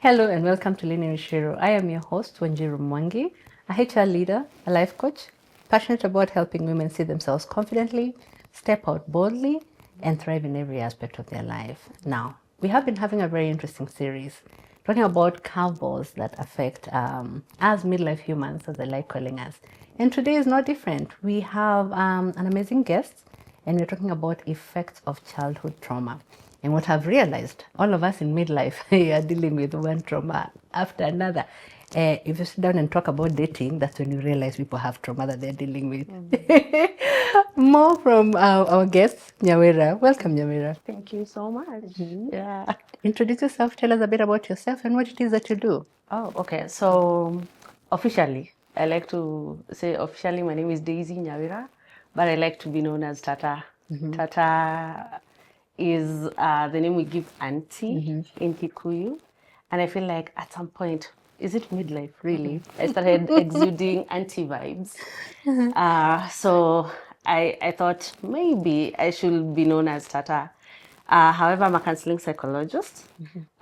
Hello and welcome to Learning with Ciru. I am your host, Wanjiru Mwangi, a HR leader, a life coach, passionate about helping women see themselves confidently, step out boldly, and thrive in every aspect of their life. Now, we have been having a very interesting series talking about curveballs that affect us midlife humans, as I like calling us. And today is no different. We have an amazing guest, and we're talking about effects of childhood trauma. And what I've realized, all of us in midlife are dealing with one trauma after another. If you sit down and talk about dating, that's when you realize people have trauma that they're dealing with. More from our guest, Nyawira. Welcome, Nyawira. Thank you so much. Yeah. Introduce yourself, tell us a bit about yourself and what it is that you do. Oh, okay. So officially, I like to say officially my name is Daisy Nyawira, but I like to be known as Tata. Tata is the name we give auntie in Kikuyu. And I feel like at some point, is it midlife really? I started exuding auntie vibes. So I thought maybe I should be known as Tata. However, I'm a counseling psychologist.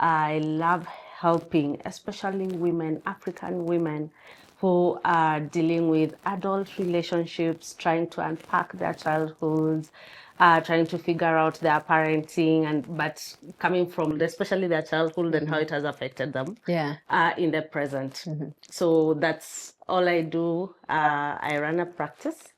I love helping, especially women, African women, who are dealing with adult relationships, trying to unpack their childhoods, trying to figure out their parenting, but coming from especially their childhood and how it has affected them in the present. So that's all I do. I run a practice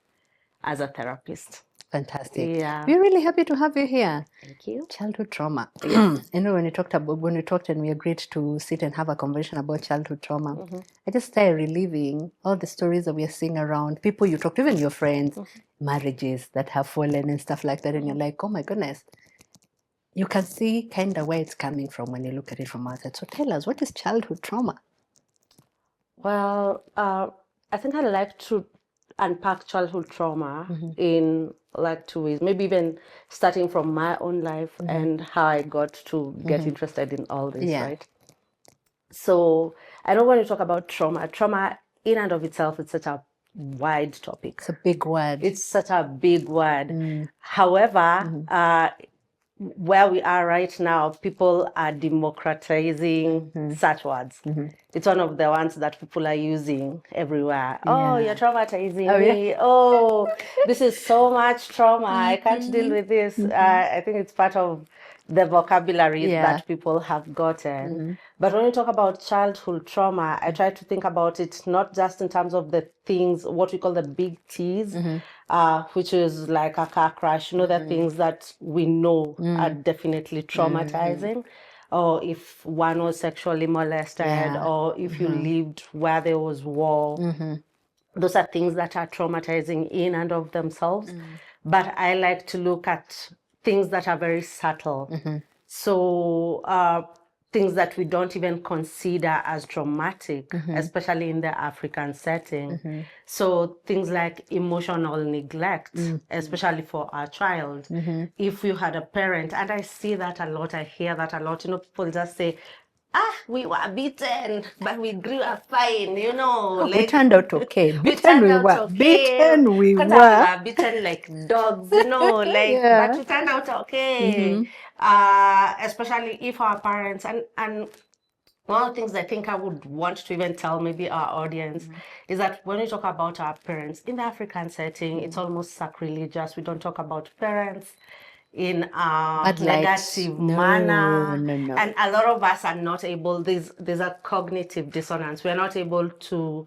as a therapist. Fantastic. Yeah. We're really happy to have you here. Thank you. Childhood trauma. You know, when we talked and we agreed to sit and have a conversation about childhood trauma, I just started reliving all the stories that we are seeing around people you talk to, even your friends, marriages that have fallen and stuff like that. And you're like, oh my goodness. You can see kind of where it's coming from when you look at it from outside. So tell us, what is childhood trauma? Well, I think I'd like to unpack childhood trauma in like two ways, maybe even starting from my own life and how I got to get interested in all this, right? So I don't want to talk about trauma. Trauma in and of itself, it's such a wide topic. It's a big word. It's such a big word. However, where we are right now, people are democratizing such words. It's one of the ones that people are using everywhere. Oh, you're traumatizing me. Oh, this is so much trauma. I can't deal with this. I think it's part of the vocabulary that people have gotten. But when we talk about childhood trauma, I try to think about it not just in terms of the things, what we call the big T's, which is like a car crash, the things that we know are definitely traumatizing. Or if one was sexually molested, or if you lived where there was war. Those are things that are traumatizing in and of themselves. But I like to look at things that are very subtle. So things that we don't even consider as traumatic, especially in the African setting. So things like emotional neglect, especially for our child. If you had a parent, and I see that a lot, I hear that a lot, people just say, we were beaten, but we grew up fine, We turned out okay. Beaten we were. Beaten we were. We were beaten like dogs, but we turned out okay. Especially if our parents, and one of the things I think I would want to even tell maybe our audience is that when we talk about our parents in the African setting, it's almost sacrilegious. We don't talk about parents in a negative manner. No. And a lot of us are not able, there's a cognitive dissonance. We're not able to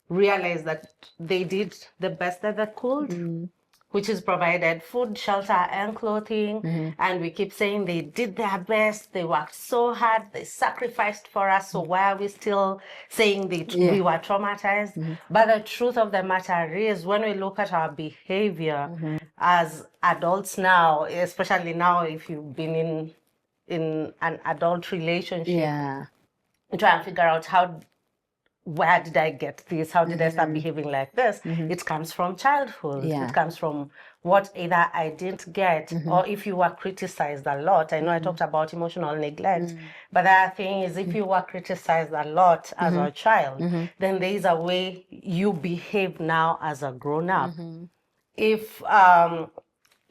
realize that they did the best that they could, which is provided food, shelter, and clothing. And we keep saying they did their best, they worked so hard, they sacrificed for us. So why are we still saying that we were traumatized? But the truth of the matter is, when we look at our behavior as adults now, especially now if you've been in an adult relationship, you try and figure out where did I get this? How did I start behaving like this? It comes from childhood. It comes from what either I didn't get, or if you were criticized a lot. I know I talked about emotional neglect, but the other thing is, if you were criticized a lot as a child, then there is a way you behave now as a grown-up. If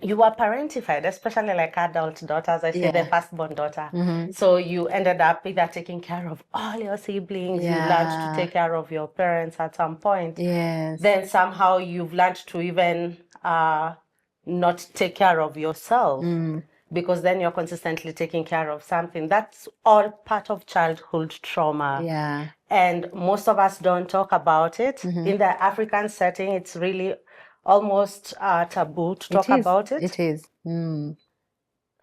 you were parentified, especially like adult daughters. I say the firstborn daughter. So you ended up either taking care of all your siblings, you learned to take care of your parents at some point. Yes. Then somehow you've learned to even not take care of yourself, because then you're consistently taking care of something. That's all part of childhood trauma. Yeah. And most of us don't talk about it. In the African setting, it's really almost taboo to talk about it. It is.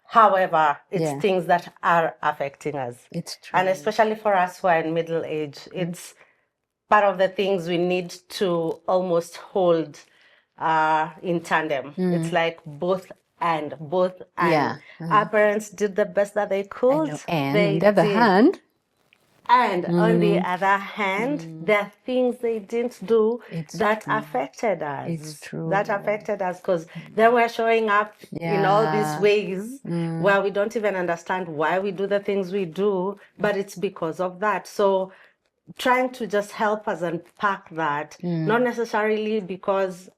However, it's things that are affecting us. It's true. And especially for us who are in middle age, it's part of the things we need to almost hold in tandem. It's like both and. Yeah. Our parents did the best that they could. And on the other hand, on the other hand, there are things they didn't do that affected us. It's true. That affected us because they were showing up in all these ways where we don't even understand why we do the things we do, but it's because of that. So trying to just help us unpack that, not necessarily because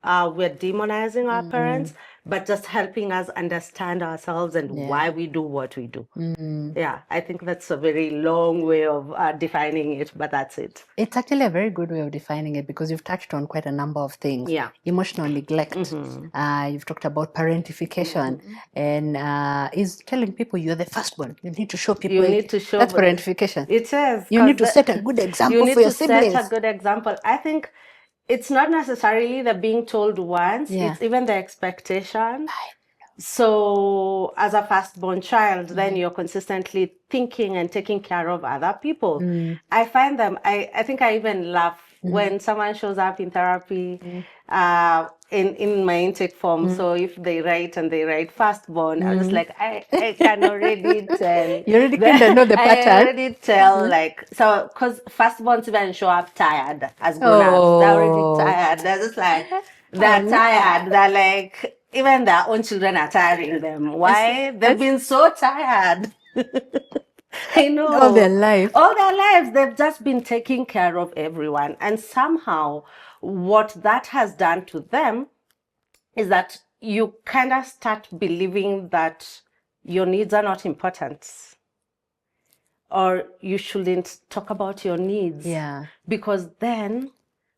we're demonizing our parents, but just helping us understand ourselves and why we do what we do. Yeah, I think that's a very long way of defining it, but that's it. It's actually a very good way of defining it because you've touched on quite a number of things. Yeah. Emotional neglect. You've talked about parentification, and is telling people you're the firstborn. You need to show people. You need to show. That's parentification. It is. You need to set a good example for your siblings. You need to set a good example. I think it's not necessarily the being told once, it's even the expectation. So as a firstborn child, then you're consistently thinking and taking care of other people. I find them, I think I even laugh when someone shows up in therapy in my intake form. So if they write firstborn, I'm just like, I can already tell. You already kind of know the pattern. I already tell, like, so, because firstborns even show up tired as grown-ups. They're already tired. They're just like, they're tired. They're like, even their own children are tiring them. Why? They've been so tired. I know. All their life. All their lives. They've just been taking care of everyone. And somehow, what that has done to them is that you kind of start believing that your needs are not important. Or you shouldn't talk about your needs. Yeah. Because then,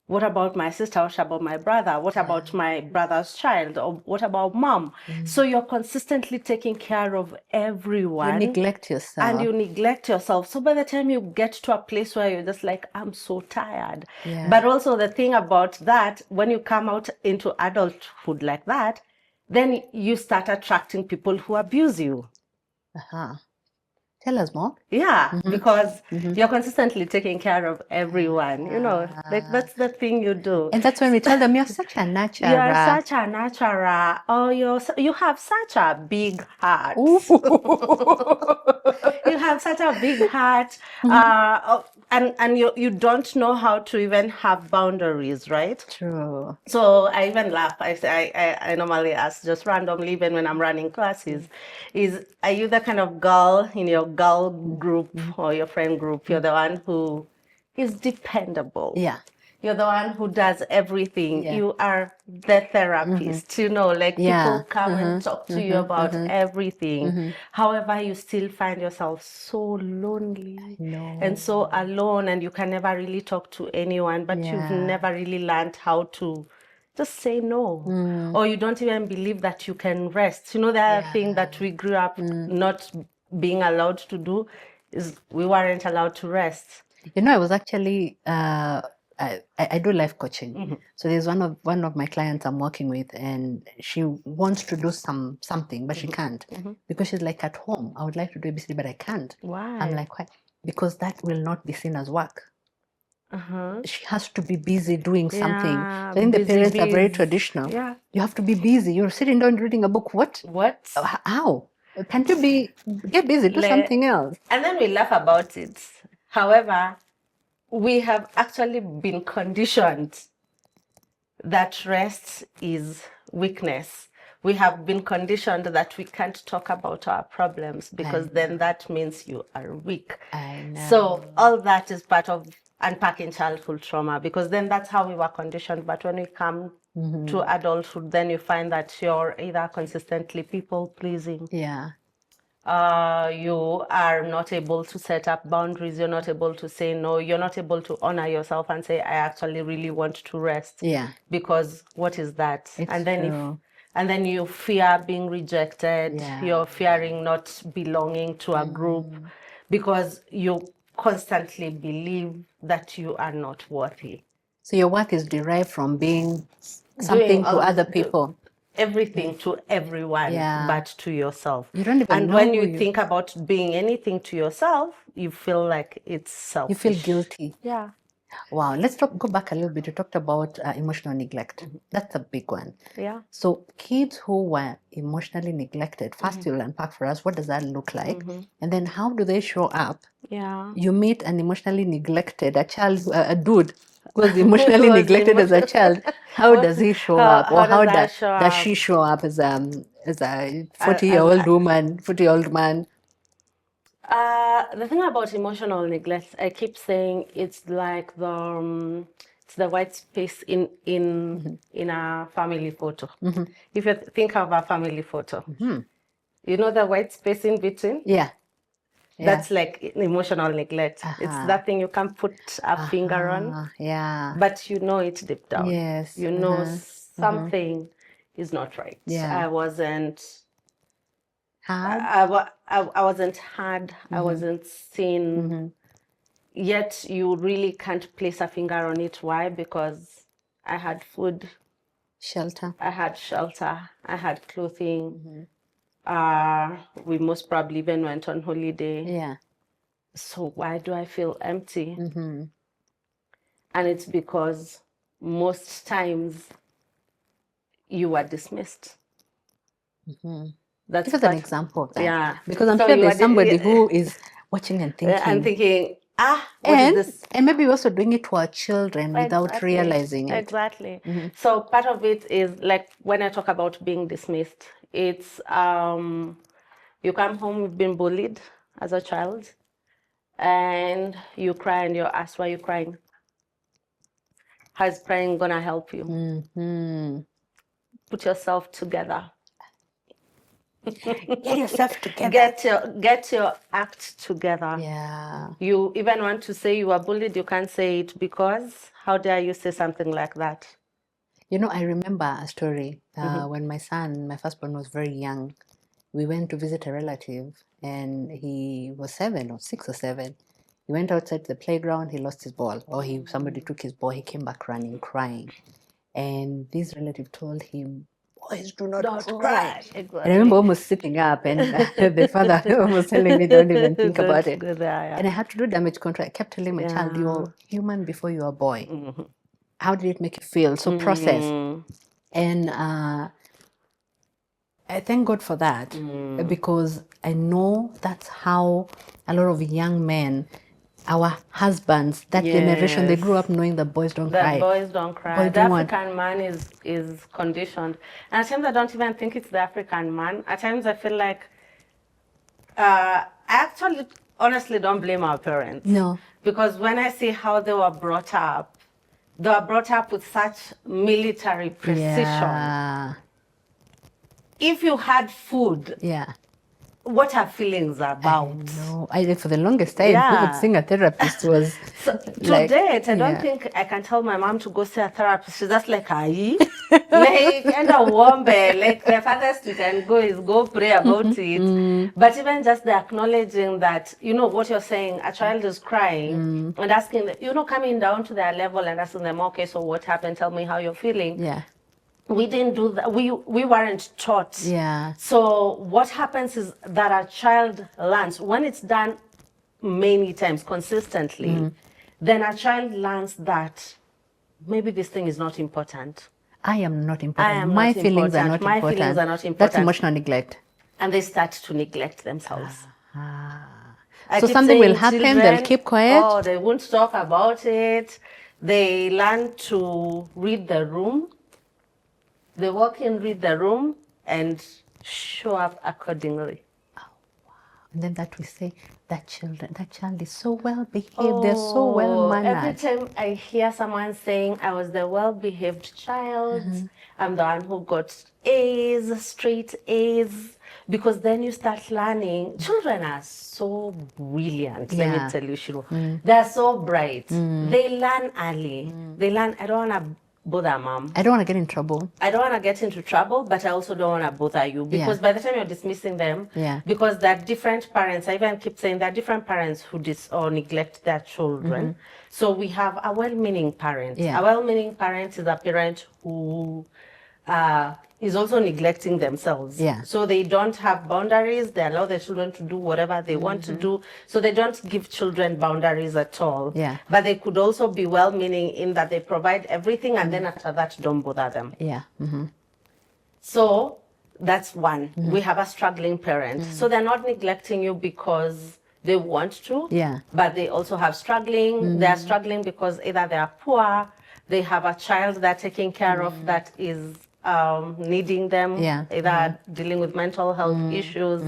what about my sister? What about my brother? What about my brother's child? Or what about mom? So you're consistently taking care of everyone. You neglect yourself. And you neglect yourself. So by the time you get to a place where you're just like, I'm so tired. But also the thing about that, when you come out into adulthood like that, then you start attracting people who abuse you. Tell us more. Yeah, because you're consistently taking care of everyone. You know, like that's the thing you do. And that's when we tell them, you're such a natural. You're such a natural. Oh, you have such a big heart. You have such a big heart. And you don't know how to even have boundaries, right? True. So I even laugh. I normally ask just randomly, even when I'm running classes, are you the kind of girl in your girl group or your friend group? You're the one who is dependable. Yeah. You're the one who does everything. You are the therapist, you know, like people come and talk to you about everything. However, you still find yourself so lonely and so alone, and you can never really talk to anyone, but you've never really learned how to just say no. Or you don't even believe that you can rest. You know, the other thing that we grew up not being allowed to do is we weren't allowed to rest. You know, I was actually... I do life coaching. So there's one of my clients I'm working with, and she wants to do something, but she can't because she's like, at home, I would like to do ABC, but I can't. Why? I'm like, why? Because that will not be seen as work. She has to be busy doing something. I think the parents are very traditional. You have to be busy. You're sitting down reading a book. What? How? Can't you get busy, do something else? And then we laugh about it. However, we have actually been conditioned that rest is weakness. We have been conditioned that we can't talk about our problems because then that means you are weak. I know. So all that is part of unpacking childhood trauma, because then that's how we were conditioned. But when we come to adulthood, then you find that you're either consistently people pleasing. Yeah. You are not able to set up boundaries. You're not able to say no. You're not able to honor yourself and say, I actually really want to rest. Yeah. Because what is that? It's and then true. and then you fear being rejected. Yeah. You're fearing not belonging to a group because you constantly believe that you are not worthy. So your worth is derived from being something to other people. Everything to everyone, but to yourself. You don't even and know when who you think about being anything to yourself, you feel like it's selfish. You feel guilty. Yeah. Wow. Let's go back a little bit. You talked about emotional neglect. That's a big one. Yeah. So kids who were emotionally neglected, first you'll unpack for us, what does that look like? And then how do they show up? Yeah. You meet an emotionally neglected, a dude who was emotionally neglected as a child. How does he show up? Or how does she show up as a 40-year-old woman, 40-year-old man? The thing about emotional neglect, I keep saying it's like it's the white space in a family photo. If you think of a family photo, you know the white space in between? Yeah. That's like emotional neglect. It's that thing you can't put a finger on. Yeah. But you know it deep down. Yes. You know something is not right. Yeah. I wasn't heard. I wasn't heard. I wasn't seen. Yet you really can't place a finger on it. Why? Because I had food, shelter. I had shelter. I had clothing. We most probably even went on holiday. Yeah. So why do I feel empty? And it's because most times you were dismissed. Give us an example of that. Yeah. Because I'm sure there's somebody who is watching and thinking. What is this? And maybe we're also doing it to our children without realizing it. Exactly. So part of it is like when I talk about being dismissed, it's you come home, you've been bullied as a child, and you cry and you're asked, why are you crying? How is crying gonna help you? Put yourself together. Get yourself together. Get your act together. Yeah. You even want to say you were bullied, you can't say it because how dare you say something like that? You know, I remember a story when my firstborn was very young. We went to visit a relative and he was 7 or 6 or 7. He went outside the playground, he lost his ball, or somebody took his ball, he came back running, crying. And this relative told him, boys, do not cry. Exactly. I remember almost sitting up and the father was telling me, don't even think about it. And I had to do damage control. I kept telling my child, you're human before you're a boy. How did it make you feel? So process. And I thank God for that because I know that's how a lot of young men, our husbands, that generation, they grew up knowing that boys don't cry. Boys don't cry. The African man is conditioned. And at times I don't even think it's the African man. At times I feel like I actually honestly don't blame our parents. No. Because when I see how they were brought up with such military precision. Yeah. If you had food, what are feelings about? No, for the longest time, who would sing a therapist was to date, I don't think I can tell my mom to go see a therapist. She's just like, aye. Like, and a wombe, like the farthest you can go is go pray about it. But even just the acknowledging that, you know, what you're saying, a child is crying and asking, coming down to their level and asking them, okay, so what happened? Tell me how you're feeling. Yeah. We didn't do that. We weren't taught. Yeah. So what happens is that a child learns when it's done many times consistently. Then a child learns that maybe this thing is not important. I am not important. My feelings are not important. My feelings are not important. That's emotional neglect. And they start to neglect themselves. So something will happen. They'll keep quiet. Oh, they won't talk about it. They learn to read the room. They walk in, read the room, and show up accordingly. Oh, wow. And then that we say, that child is so well behaved, they're so well mannered. Every time I hear someone saying, I was the well-behaved child, I'm the one who got A's, straight A's, because then you start learning. Children are so brilliant, let me tell you, Ciru. They're so bright. They learn early. They learn, I don't want to bother mom. I don't want to get in trouble. I don't want to get into trouble, but I also don't want to bother you, because by the time you're dismissing them, because they're different parents. I even keep saying there are different parents who or neglect their children. So we have a well-meaning parent. A well-meaning parent is a parent who is also neglecting themselves. So they don't have boundaries. They allow their children to do whatever they want to do. So they don't give children boundaries at all. But they could also be well-meaning in that they provide everything, and then after that, don't bother them. So that's one. We have a struggling parent. So they're not neglecting you because they want to, but they also have struggling. They're struggling because either they are poor, they have a child they're taking care of that is needing them, either dealing with mental health issues,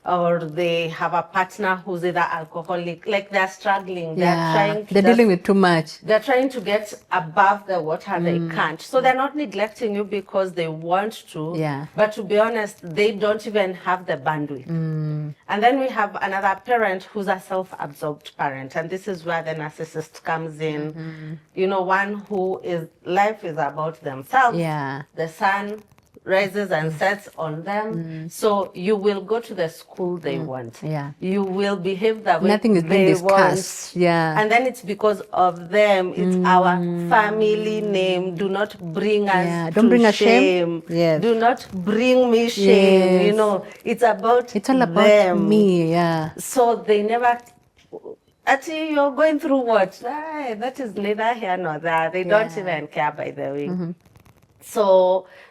or they have a partner who's either alcoholic. Like, they're struggling. They're dealing with too much. They're trying to get above the water. They can't. So they're not neglecting you because they want to. But to be honest, they don't even have the bandwidth. And then we have another parent who's a self-absorbed parent. And this is where the narcissist comes in. You know, one who is, life is about themselves. The son rises and sets on them. So you will go to the school they want. You will behave the way nothing is being discussed. And then it's because of them. It's our family name. Do not bring us Don't bring us shame. Do not bring me shame. You know, it's about it's all about them. me. So they never. Actually, you're going through what? That is neither here nor there. They don't even care, by the way.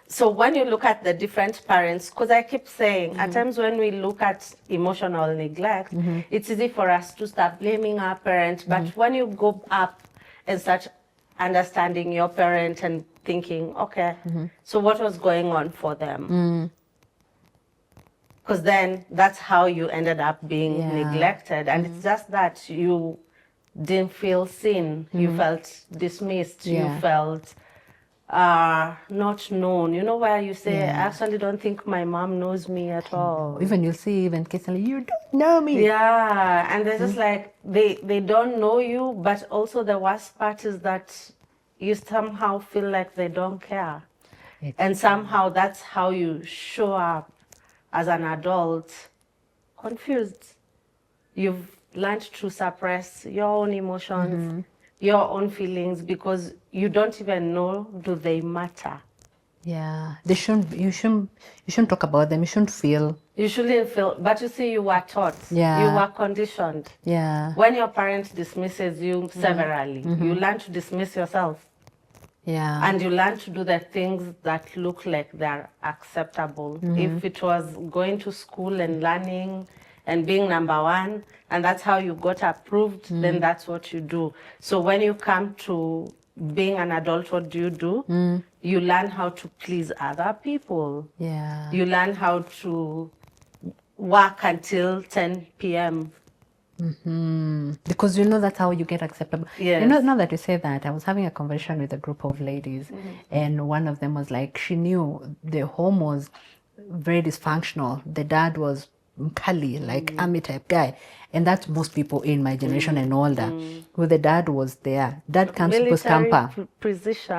So when you look at the different parents, because I keep saying, at times when we look at emotional neglect, it's easy for us to start blaming our parents. But when you go up and start understanding your parent and thinking, okay, so what was going on for them? Because then that's how you ended up being neglected. And it's just that you didn't feel seen. You felt dismissed. You felt not known. You know, where you say, I actually don't think my mom knows me at all. Even you see, even kids like, you don't know me. And they're just like, they don't know you, but also the worst part is that you somehow feel like they don't care. And somehow that's how you show up as an adult, confused. You've learned to suppress your own emotions, your own feelings, because you don't even know, do they matter? They shouldn't. You shouldn't talk about them. You shouldn't feel. You shouldn't feel. But you see, you were taught. You were conditioned. When your parent dismisses you severally, you learn to dismiss yourself. And you learn to do the things that look like they're acceptable. If it was going to school and learning and being number one, and that's how you got approved, then that's what you do. So when you come to being an adult, what do? You learn how to please other people. You learn how to work until 10 p.m. Because you know that's how you get acceptable. You know, now that you say that, I was having a conversation with a group of ladies, and one of them was like, she knew the home was very dysfunctional. The dad was Kali, like army type guy, and that's most people in my generation and older. Who the dad was there. Dad comes to camper.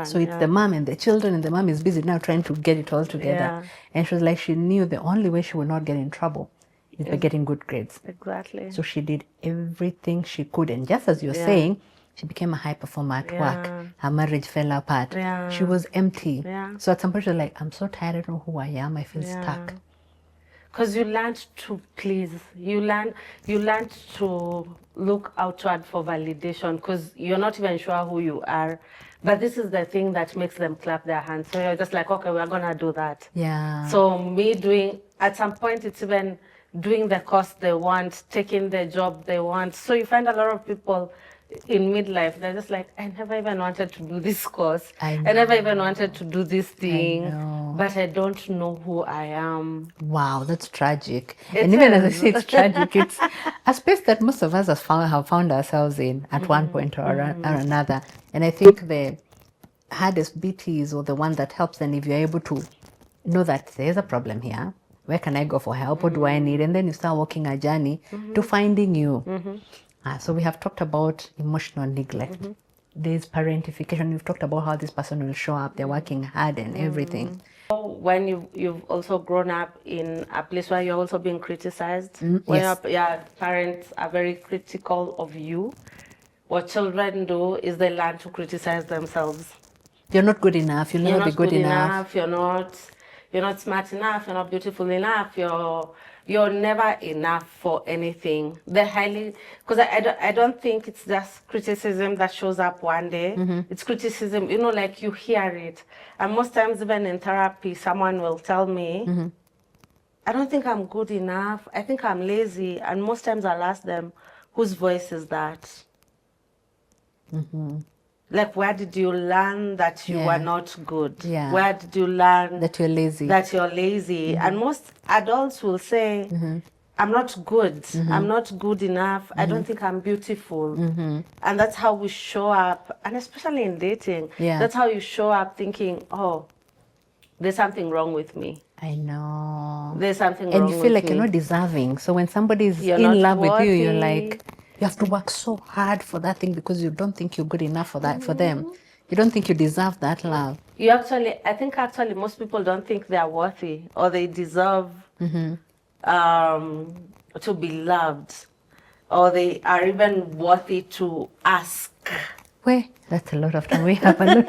So it's the mom and the children, and the mom is busy now trying to get it all together. And she was like, she knew the only way she would not get in trouble is by getting good grades. So she did everything she could, and just as you're saying, she became a high performer at work. Her marriage fell apart. She was empty. So at some point she was like, I'm so tired, I don't know who I am, I feel stuck. Because you learned to please. You learned to look outward for validation, because you're not even sure who you are. But this is the thing that makes them clap their hands. So you're just like, okay, we're going to do that. So me doing, at some point, it's even doing the course they want, taking the job they want. So you find a lot of people in midlife, they're just like, I never even wanted to do this course. I never even wanted to do this thing, know. but I don't know who I am. Wow, that's tragic. It And even as I is. say, it's tragic. It's a space that most of us have found ourselves in at one point or another. And I think the hardest bit is, or the one that helps, then if you're able to know that there's a problem here, where can I go for help? What do I need? And then you start walking a journey to finding you. So we have talked about emotional neglect. There's parentification. We've talked about how this person will show up. They're working hard and everything. When you've also grown up in a place where you're also being criticized, when yes. your parents are very critical of you, what children do is they learn to criticize themselves. You're not good enough. You'll never be good enough. You're not smart enough. You're not beautiful enough. You're never enough for anything. They're highly, because I don't think it's just criticism that shows up one day. It's criticism, like you hear it. And most times, even in therapy, someone will tell me, I don't think I'm good enough. I think I'm lazy. And most times I'll ask them, whose voice is that? Like, where did you learn that you are not good? Where did you learn that you're lazy? And most adults will say, I'm not good. I'm not good enough. I don't think I'm beautiful. And that's how we show up. And especially in dating, that's how you show up thinking, oh, there's something wrong with me. I know. There's something wrong with me. And you feel like you're not deserving. So when somebody's in love with you, you're like, you have to work so hard for that thing because you don't think you're good enough for that, for them. You don't think you deserve that love. I think most people don't think they are worthy or they deserve to be loved, or they are even worthy to ask. Wait, that's a lot of time. We have a lot.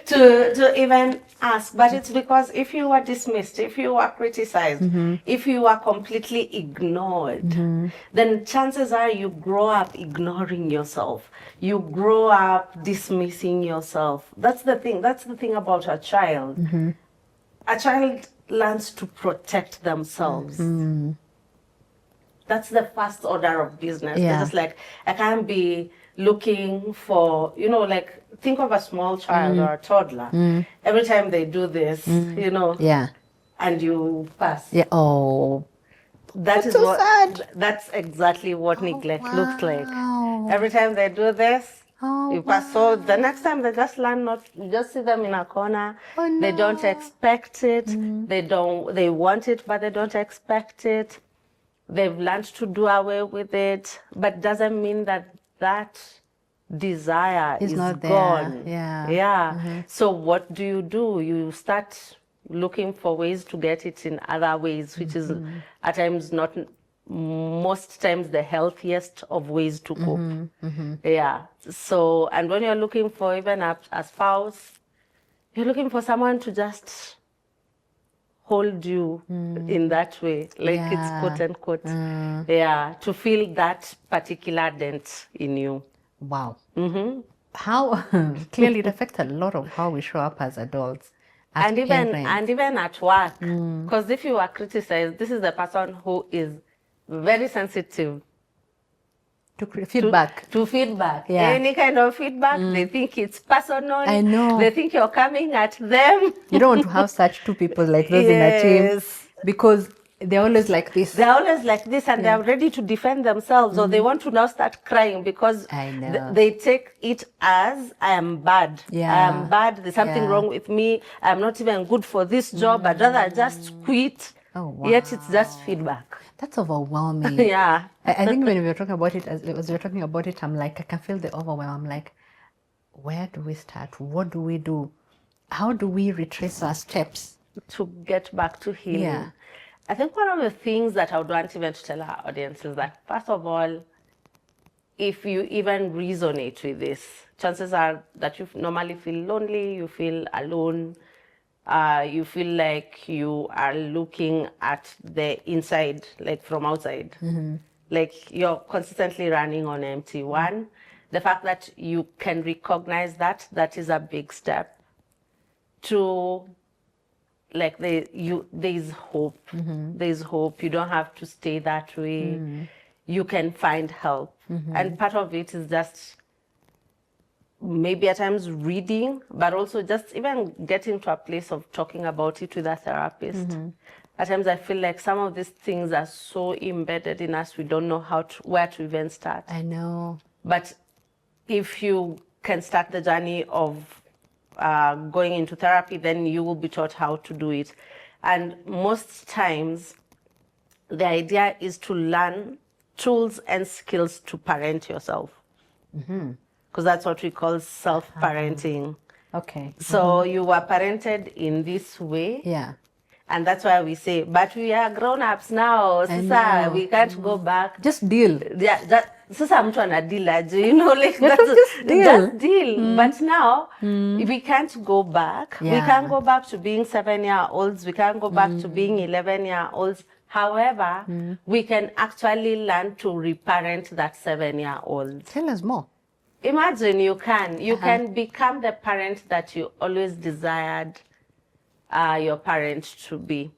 to even ask. But it's because if you are dismissed, if you are criticized, if you are completely ignored, then chances are you grow up ignoring yourself. You grow up dismissing yourself. That's the thing. That's the thing about a child. A child learns to protect themselves. That's the first order of business. They're just like, I can't be looking for, like, think of a small child or a toddler. Every time they do this, and you pass. Yeah. Oh, that's so sad. That's exactly what neglect looks like. Every time they do this, you pass. So the next time they just learn not, just see them in a corner. They don't expect it. They want it, but they don't expect it. They've learned to do away with it, but doesn't mean that desire is not gone. There. So what do? You start looking for ways to get it in other ways, which is at times not, most times, the healthiest of ways to cope. So, and when you're looking for even a spouse, you're looking for someone to just hold you in that way, like it's quote unquote, to feel that particular dent in you. Wow. How clearly it affects a lot of how we show up as adults, as and even at work, because if you are criticized, this is the person who is very sensitive to feedback. To feedback. Any kind of feedback, they think it's personal. I know. They think you're coming at them. You don't want to have such two people like those in a team, because they're always like this. They're always like this, and they're ready to defend themselves, or they want to now start crying because they take it as, I am bad. I am bad. There's something wrong with me. I'm not even good for this job. I'd rather just quit. Oh, wow. Yet it's just feedback. That's overwhelming. I think when we were talking about it, as we were talking about it, I'm like, I can feel the overwhelm. I'm like, where do we start? What do we do? How do we retrace our steps to get back to healing? I think one of the things that I would want even to tell our audience is that, first of all, if you even resonate with this, chances are that you normally feel lonely, you feel alone, you feel like you are looking at the inside, like from outside. Like you're consistently running on empty. One, the fact that you can recognize that is a big step. Two, like there's hope. There's hope. You don't have to stay that way. you can find help. And part of it is just maybe at times reading, but also just even getting to a place of talking about it with a therapist. At times I feel like some of these things are so embedded in us, we don't know where to even start. I know. But if you can start the journey of going into therapy, then you will be taught how to do it. And most times, the idea is to learn tools and skills to parent yourself. Because that's what we call self-parenting. Okay. So you were parented in this way. Yeah. And that's why we say, but we are grown-ups now, sasa, we can't go back. Just deal. Yeah, sasa mtu anadili aje, you know, like just deal. Just deal. But now, we can't go back. We can't go back to being 7-year-olds. We can't go back to being 11-year-olds. However, we can actually learn to reparent that 7-year-old. Tell us more. Imagine you can become the parent that you always desired your parent to be.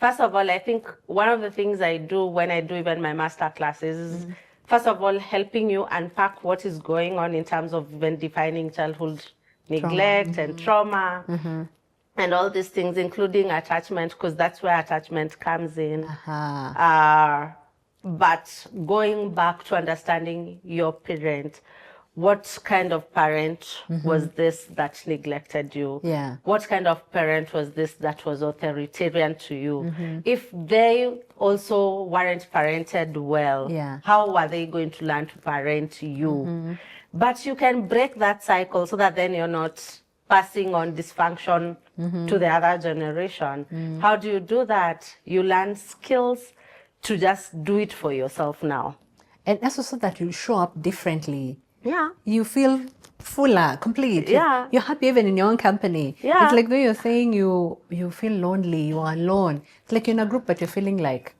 First of all, I think one of the things I do when I do even my master classes is, first of all, helping you unpack what is going on in terms of even defining childhood neglect and trauma and all these things, including attachment, because that's where attachment comes in. But going back to understanding your parent, what kind of parent was this that neglected you? Yeah. What kind of parent was this that was authoritarian to you? If they also weren't parented well, how were they going to learn to parent you? But you can break that cycle so that then you're not passing on dysfunction to the other generation. How do you do that? You learn skills to just do it for yourself now. And also so that you show up differently. Yeah. You feel fuller, complete. Yeah. You're happy even in your own company. Yeah. It's like when you're saying you feel lonely, you are alone. It's like you're in a group, but you're feeling like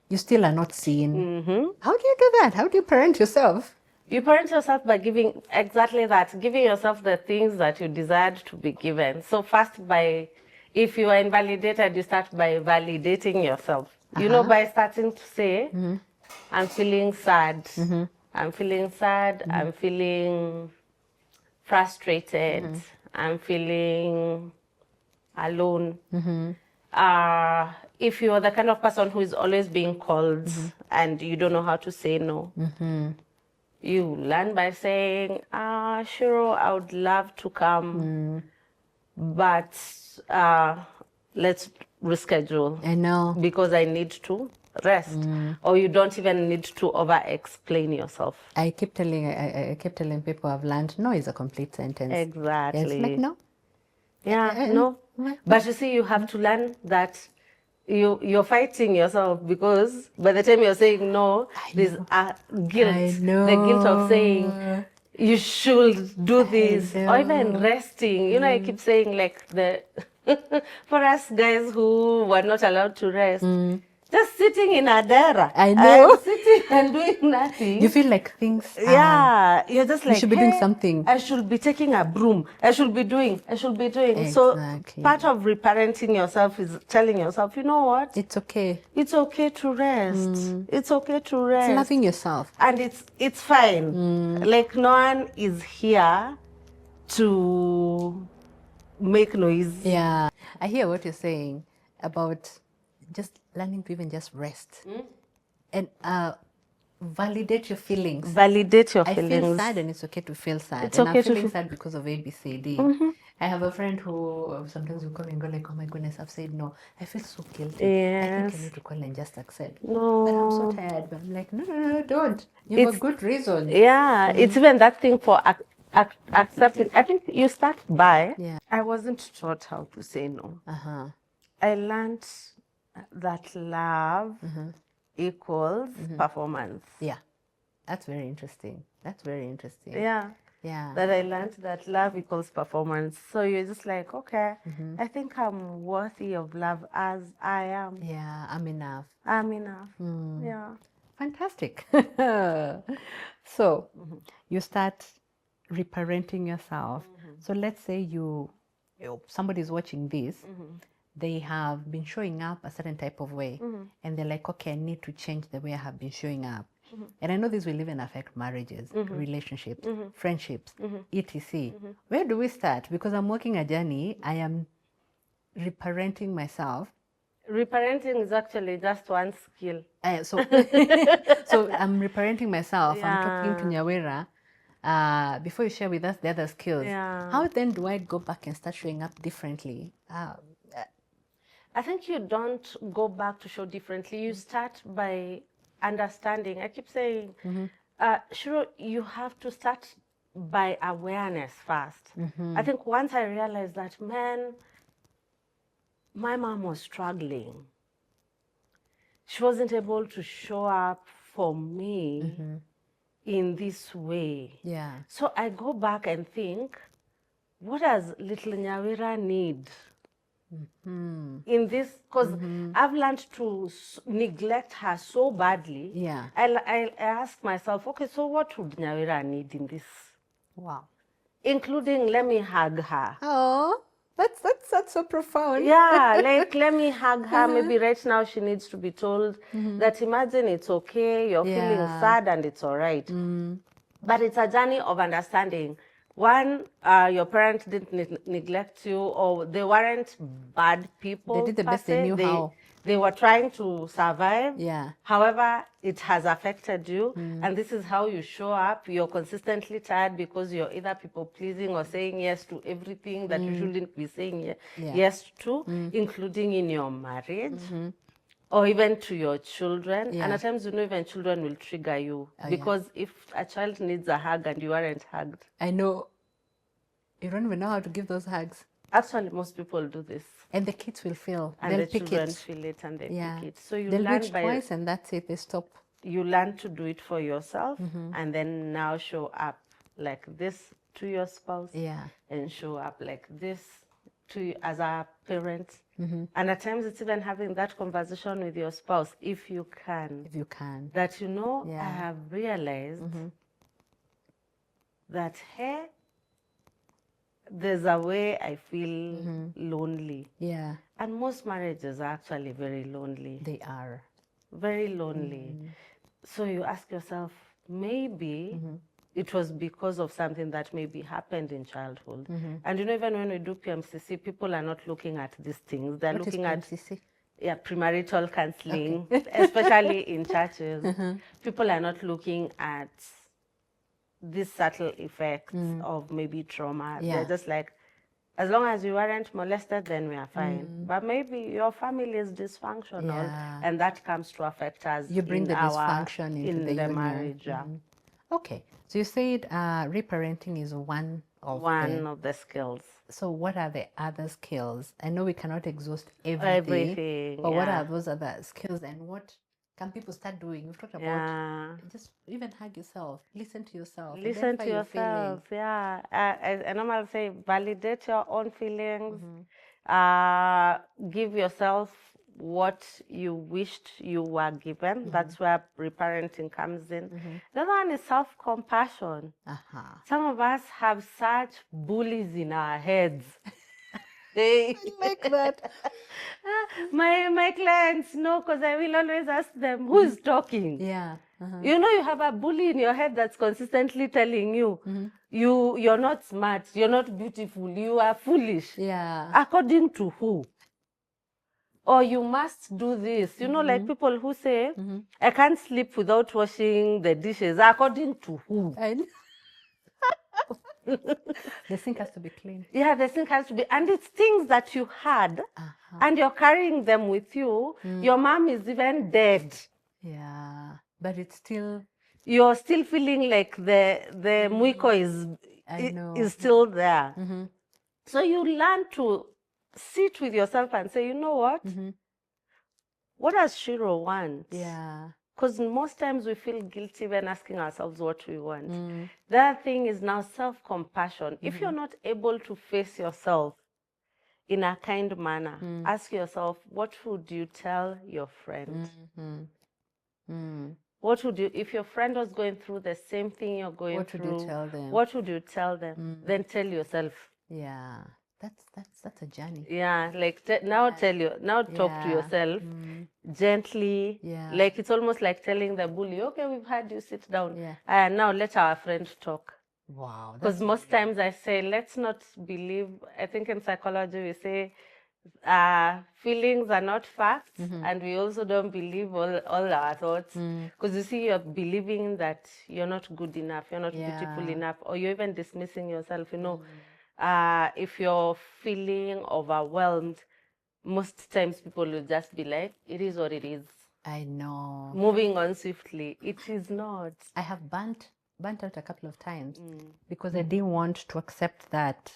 you still are not seen. How do you do that? How do you parent yourself? You parent yourself by giving exactly that, giving yourself the things that you desired to be given. So first if you are invalidated, you start by validating yourself. You know, by starting to say, I'm feeling sad. I'm feeling sad, I'm feeling frustrated, I'm feeling alone. If you're the kind of person who is always being called and you don't know how to say no, you learn by saying, Ciru, I would love to come, but let's reschedule. I know. Because I need to rest. Or you don't even need to over-explain yourself. I keep telling people I've learned no is a complete sentence. Exactly. It's like no. Yeah, no. But you see, you have to learn that you're fighting yourself, because by the time you're saying no, there's a guilt. The guilt of saying you should do this, or even resting. You know, I keep saying like for us guys who were not allowed to rest, just sitting in a dera. I know. And sitting and doing nothing. You feel like things Yeah, you're just like, you should be doing something. I should be taking a broom. I should be doing. Exactly. So part of reparenting yourself is telling yourself, you know what? It's okay. It's okay to rest. It's okay to rest. It's loving yourself. And it's fine. Like no one is here to make noise. Yeah. I hear what you're saying about just learning to even just rest and validate your feelings. Validate your I feelings. feel sad and it's okay to feel sad. It's and okay I'm to feeling sad because of ABCD. I have a friend who sometimes will call me and go like, oh my goodness, I've said no. I feel so guilty. I think I need to call and just accept. No. But I'm so tired. But I'm like, no, don't. You have a good reason. Yeah, it's even that thing for accepting. I think you start by, I wasn't taught how to say no. I learned that love equals performance. Yeah, that's very interesting. Yeah. That I learned that love equals performance. So you're just like, okay, I think I'm worthy of love as I am. Yeah, I'm enough. Yeah. Fantastic. So you start reparenting yourself. So let's say somebody's watching this. They have been showing up a certain type of way, and they're like, okay, I need to change the way I have been showing up. And I know this will even affect marriages, relationships, friendships, etc. Where do we start? Because I'm working a journey, I am reparenting myself. Reparenting is actually just one skill. So I'm reparenting myself. I'm talking to Nyawira. Before you share with us the other skills, how then do I go back and start showing up differently? I think you don't go back to show differently. You start by understanding. I keep saying, Ciru, you have to start by awareness first. I think once I realized that, man, my mom was struggling. She wasn't able to show up for me in this way. Yeah. So I go back and think, what does little Nyawira need in this? Because I've learned to neglect her so badly. Yeah. I ask myself, okay, so what would Nyawira need in this? Wow. Including, let me hug her. Oh, that's so profound. Yeah, like let me hug her. Maybe right now she needs to be told that, imagine it's okay, you're feeling sad and it's all right. But it's a journey of understanding. One, your parents didn't neglect you, or they weren't bad people. They did the best they knew how. They were trying to survive. Yeah. However, it has affected you, and this is how you show up. You're consistently tired because you're either people pleasing or saying yes to everything that you shouldn't be saying yes to, including in your marriage. Or even to your children. And at times, even children will trigger you. Because if a child needs a hug and you aren't hugged. I know. You don't even know how to give those hugs. Actually, most people do this. And the kids will feel. And they'll the pick children it. feel it and they pick it. So you they'll learn reach by twice and that's it. They stop. You learn to do it for yourself and then now show up like this to your spouse. Yeah. And show up like this to you as a parent. And at times it's even having that conversation with your spouse, if you can. If you can. That, you know, I have realized that, hey, there's a way I feel lonely. Yeah. And most marriages are actually very lonely. They are. Very lonely. So you ask yourself, maybe it was because of something that maybe happened in childhood. And you know, even when we do PMCC, people are not looking at these things. They're looking at premarital counseling, especially in churches. People are not looking at these subtle effects of maybe trauma. They're just like, as long as you weren't molested, then we are fine. But maybe your family is dysfunctional, and that comes to affect us. You bring the dysfunction into the marriage. Okay, so you said reparenting is one of the skills. So what are the other skills? I know we cannot exhaust everything, but what are those other skills, and what can people start doing? We've talked about just even hug yourself, listen to yourself. Listen to yourself, I normally say validate your own feelings, give yourself what you wished you were given. That's where reparenting comes in. The other one is self-compassion. Some of us have such bullies in our heads. I like that. My clients know, because I will always ask them, who is talking? Yeah. You know, you have a bully in your head that's consistently telling you, you're not smart, you're not beautiful, you are foolish. Yeah. According to who? Or you must do this. You know, like people who say, I can't sleep without washing the dishes. According to who? The sink has to be clean. Yeah, the sink has to be. And it's things that you had, and you're carrying them with you. Your mom is even dead. Yeah, but it's still... You're still feeling like the mwiko is still there. So you learn to sit with yourself and say, you know what? What does Ciru want? Yeah. Because most times we feel guilty when asking ourselves what we want. The other thing is now self-compassion. If you're not able to face yourself in a kind manner, ask yourself, what would you tell your friend? What would you, if your friend was going through the same thing you're going through, what would you tell them? What would you tell them? Then tell yourself. Yeah, that's a journey. Yeah, like now talk to yourself gently. Yeah. Like it's almost like telling the bully, okay, we've had you, sit down. Yeah. And now let our friend talk. Wow. Because most times I say, let's not believe, I think in psychology we say, feelings are not facts, and we also don't believe all our thoughts. Because you see, you're believing that you're not good enough, you're not beautiful enough, or you're even dismissing yourself. You know, if you're feeling overwhelmed, most times people will just be like, it is what it is. I know. Moving on swiftly. It is not. I have burnt out a couple of times because I didn't want to accept that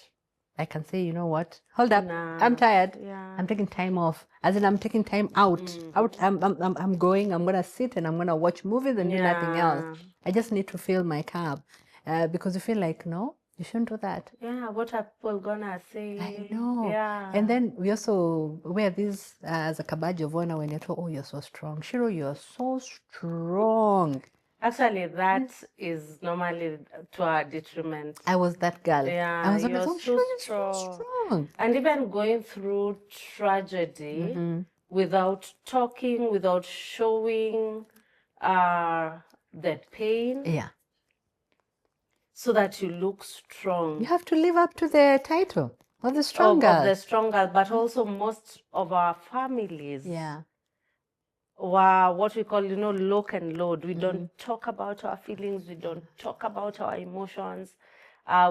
I can say, you know what, hold up, I'm tired. I'm taking time off. As in, I'm taking time out. I'm gonna sit and I'm gonna watch movies and do nothing else. I just need to fill my cup because you feel like, no, you shouldn't do that. Yeah, what are people gonna say? I know. Yeah. And then we also wear this as a badge of honor when you're told, oh, you're so strong. Ciru, you're so strong. Actually, that is normally to our detriment. I was that girl. Yeah, I was you're so strong. And even going through tragedy without talking, without showing that pain. Yeah. So that you look strong. You have to live up to the title of the strong girl. Of the strong girl, but also most of our families. Yeah. Wow, what we call, lock and load. We don't talk about our feelings. We don't talk about our emotions.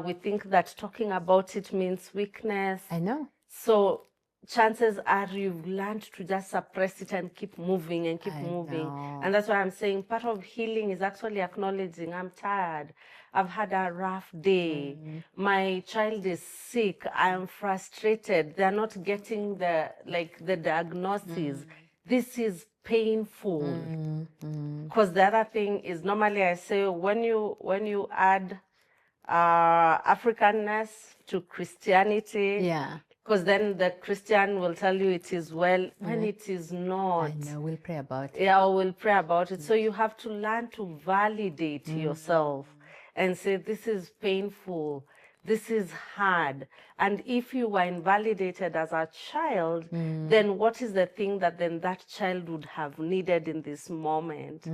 We think that talking about it means weakness. I know. So chances are you've learned to just suppress it and keep moving and keep moving. And that's why I'm saying part of healing is actually acknowledging, I'm tired. I've had a rough day. My child is sick. I'm frustrated. They're not getting the diagnosis. This is painful. Because the other thing is, normally I say, when you add Africanness to Christianity, yeah, because then the Christian will tell you it is well when it is not. I know, we'll pray about it. Yeah, we'll pray about it. So you have to learn to validate yourself and say, this is painful. This is hard. And if you were invalidated as a child, then what is the thing that then that child would have needed in this moment?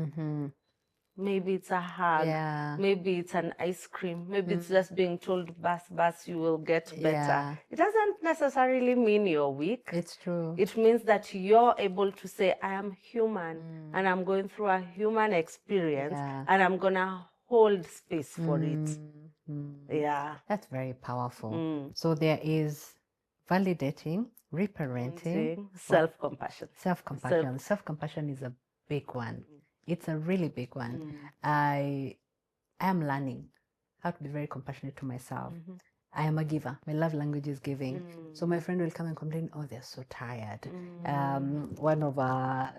Maybe it's a hug. Yeah. Maybe it's an ice cream. Maybe it's just being told, bus, you will get better. Yeah. It doesn't necessarily mean you're weak. It's true. It means that you're able to say, I am human and I'm going through a human experience and I'm going to hold space for it. Yeah. That's very powerful. So there is validating, reparenting, self-compassion. Self-compassion. Self-compassion is a big one. It's a really big one. I am learning how to be very compassionate to myself. I am a giver. My love language is giving. So my friend will come and complain, oh, they're so tired. One of our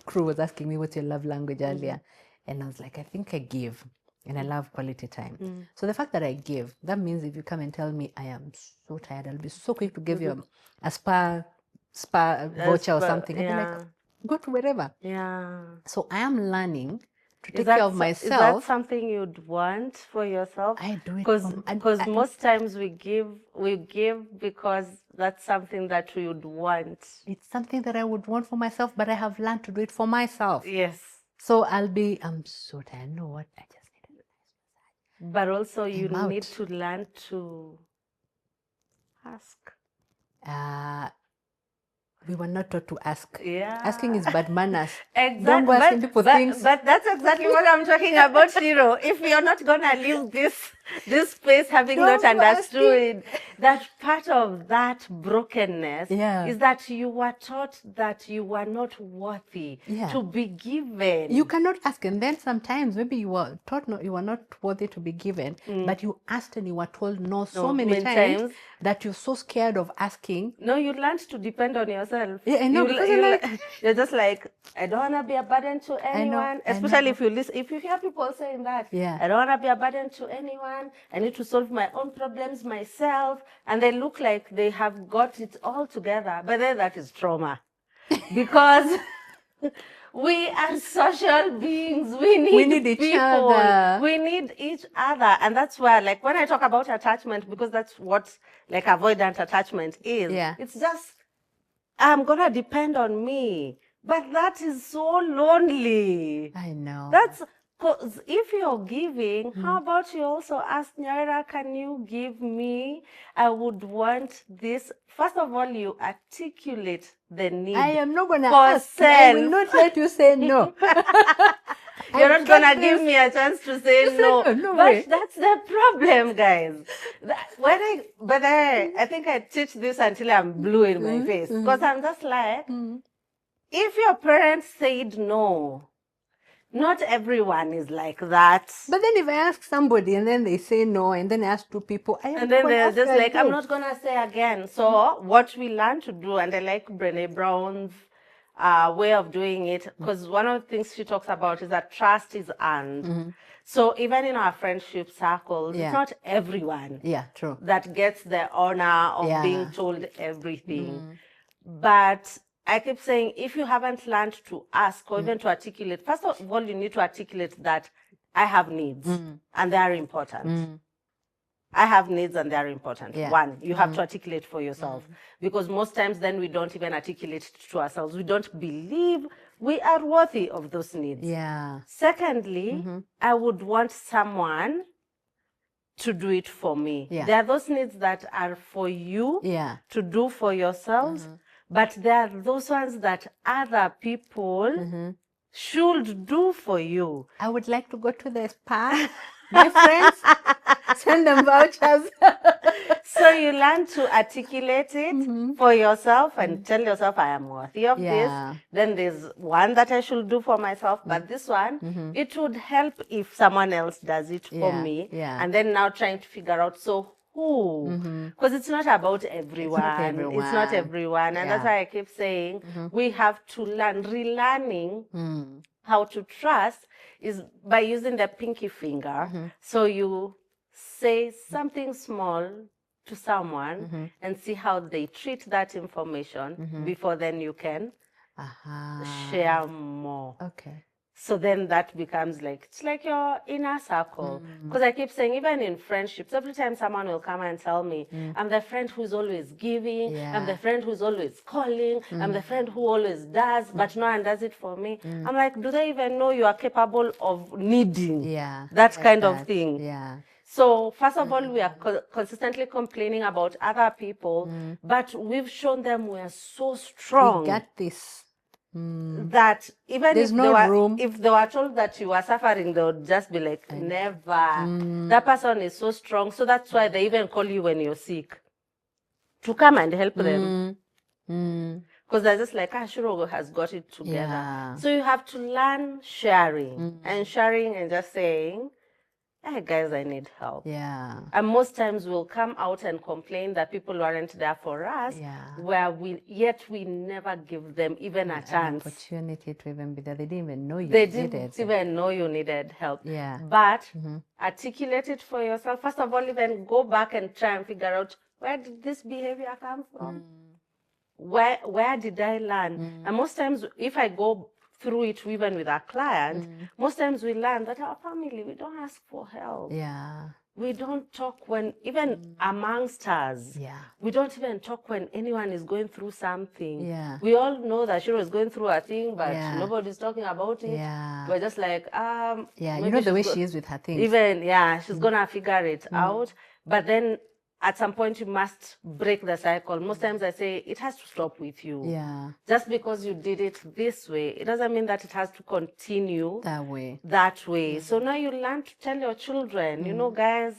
crew was asking me, what's your love language earlier? And I was like, I think I give. And I love quality time. So the fact that I give, that means if you come and tell me I am so tired, I'll be so quick to give you a spa voucher or something. I'll be like, go to wherever. Yeah. So I am learning to take care of myself. Is that something you'd want for yourself? I do it because most times we give because that's something that we would want. It's something that I would want for myself, but I have learned to do it for myself. Yes. So I'm so tired. You know what? I just need a nice massage. But also you need to learn to ask. We were not taught to ask. Yeah. Asking is bad manners. Exactly. Don't go asking people things. But that's exactly what I'm talking about, Ciru. If you're not gonna leave this space having not understood that part of that brokenness is that you were taught that you were not worthy to be given. You cannot ask, and then sometimes maybe you were taught you were not worthy to be given, but you asked and you were told no so many times that you're so scared of asking. No, you learned to depend on yourself. Yeah, I know. You're just like, I don't want to be a burden to anyone. Especially if you hear people saying that. Yeah. I don't want to be a burden to anyone. I need to solve my own problems myself. And they look like they have got it all together. But then that is trauma. Because We are social beings. We need each people. other. We need each other. And that's where, like, when I talk about attachment, because that's what, like, avoidant attachment is. Yeah. It's just, I'm going to depend on me. But that is so lonely. I know. That's, because if you're giving, how about you also ask Nyawira, can you give me? I would want this. First of all, you articulate the need. I am not going to for ask. I will self. not let you say no. You're not going to give me a chance to say no. No but way. that's the problem, guys. I think I teach this until I'm blue in my face. Because I'm just like, if your parents said no, not everyone is like that. But then if I ask somebody and then they say no, and then I ask two people, And then they're just like, I'm not going to say again. So what we learn to do, and I like Brené Brown's way of doing it, because one of the things she talks about is that trust is earned. So even in our friendship circles, it's not everyone true. that gets the honor of being told everything. But I keep saying, if you haven't learned to ask or even to articulate, first of all, you need to articulate that I have needs and they are important. I have needs and they are important. One, you have to articulate for yourself. Because most times then we don't even articulate it to ourselves. We don't believe we are worthy of those needs. Secondly, I would want someone to do it for me. There are those needs that are for you to do for yourselves. But there are those ones that other people should do for you. I would like to go to the spa. My friends, send them vouchers. So you learn to articulate it for yourself and tell yourself, I am worthy of this. Then there's one that I should do for myself, but this one, it would help if someone else does it for me. And then now trying to figure out, so who? Because it's not about everyone. It's not everyone. And that's why I keep saying we have to learn. Relearning how to trust is by using the pinky finger. So you say something small to someone and see how they treat that information before then you can share more. Okay. So then that becomes like, it's like your inner circle. Because I keep saying, even in friendships, every time someone will come and tell me, I'm the friend who's always giving, I'm the friend who's always calling, I'm the friend who always does, but no one does it for me. I'm like, do they even know you are capable of needing that kind of thing? So first of all, we are consistently complaining about other people, but we've shown them we are so strong. We got this. That even if they were told that you are suffering, they would just be like, never. That person is so strong. So that's why they even call you when you're sick, to come and help them. Because they're just like, Ciru has got it together. So you have to learn sharing and just saying, hey guys, I need help. And most times we'll come out and complain that people weren't there for us, where we never give them even a chance. An opportunity to even be there. They didn't even know you needed. They didn't even know you needed help. But articulate it for yourself. First of all, even go back and try and figure out, where did this behavior come from? Where did I learn? And most times, if I go through it even with our client, most times we learn that our family, we don't ask for help. We don't talk when, even amongst us, we don't even talk when anyone is going through something. We all know that Ciru is going through a thing, but nobody's talking about it. We're just like, you know the way she is with her things. Even, she's gonna figure it out. But then at some point you must break the cycle. Most times I say it has to stop with you. Just because you did it this way, it doesn't mean that it has to continue that way. So now you learn to tell your children, you know, guys,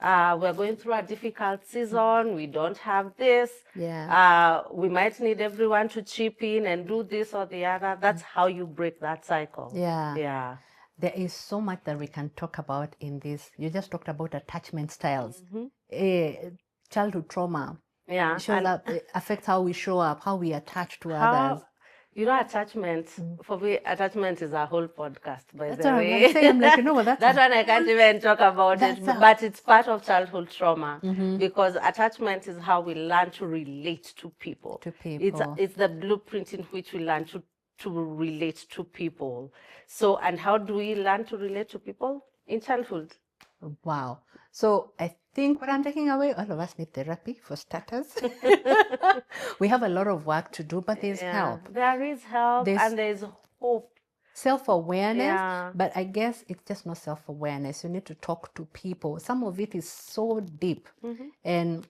we're going through a difficult season. We don't have this. We might need everyone to chip in and do this or the other. That's how you break that cycle. There is so much that we can talk about in this. You just talked about attachment styles. Childhood trauma shows up, affects how we show up, how we attach to others. You know, attachment, for me, attachment is a whole podcast, by That's the way. I'm like, you know what, that one I can't even talk about it, but it's part of childhood trauma, because attachment is how we learn to relate to people. It's the blueprint in which we learn to to relate to people. So, and how do we learn to relate to people? In childhood. Wow. So I think what I'm taking away, all of us need therapy for starters. We have a lot of work to do, but there's help. There is help and there's hope. Self-awareness, but I guess it's just not self-awareness. You need to talk to people. Some of it is so deep, and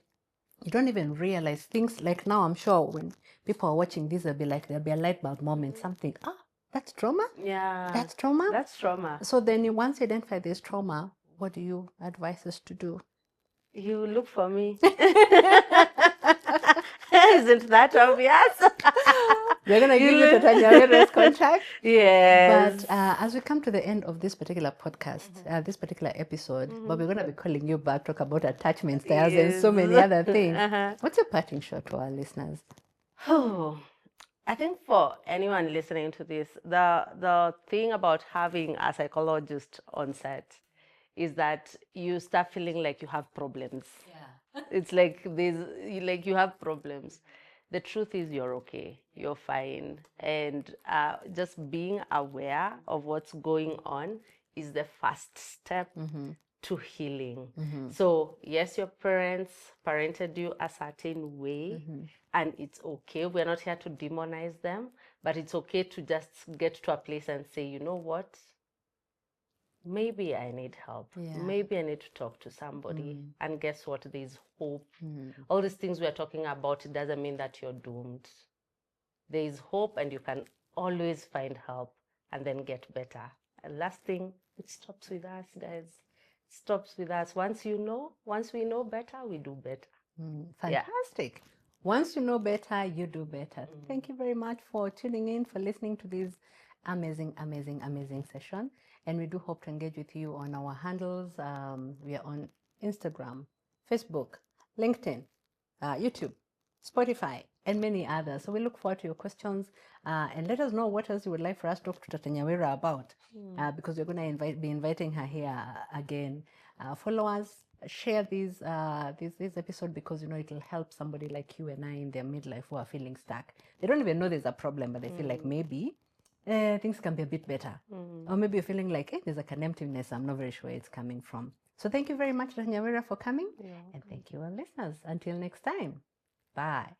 you don't even realize things. Like now, I'm sure when people are watching this, there'll be a light bulb moment, something, that's trauma? Yeah. That's trauma? That's trauma. So then once you identify this trauma, what do you advise us to do? You look for me. Isn't that obvious? We're going to give you Tata Nyawira's contact. Yes. But as we come to the end of this particular podcast, this particular episode, but we're going to be calling you back, talk about attachment styles and so many other things. What's your parting shot to our listeners? Oh, I think for anyone listening to this, the thing about having a psychologist on set is that you start feeling like you have problems. Yeah. It's like you have problems. The truth is you're okay, you're fine. And just being aware of what's going on is the first step to healing. So yes, your parents parented you a certain way, and it's okay. We're not here to demonize them, but it's okay to just get to a place and say, you know what? Maybe I need help. Yeah. Maybe I need to talk to somebody. And guess what? There's hope. All these things we're talking about, it doesn't mean that you're doomed. There is hope, and you can always find help and then get better. And last thing, it stops with us, guys. It stops with us. Once we know better, we do better. Fantastic. Yeah. Once you know better, you do better. Thank you very much for tuning in, for listening to this amazing session. And we do hope to engage with you on our handles. We are on Instagram, Facebook, LinkedIn, YouTube, Spotify, and many others. So we look forward to your questions, and let us know what else you would like for us to talk to Tata Nyawira about, because we're going to be inviting her here again. Follow us, share this episode, because it'll help somebody like you and I in their midlife who are feeling stuck. They don't even know there's a problem, but they feel like maybe things can be a bit better. Or maybe you're feeling like, there's like an emptiness. I'm not very sure where it's coming from. So thank you very much, Tata Nyawira, for coming. And thank you, our listeners. Until next time. Bye.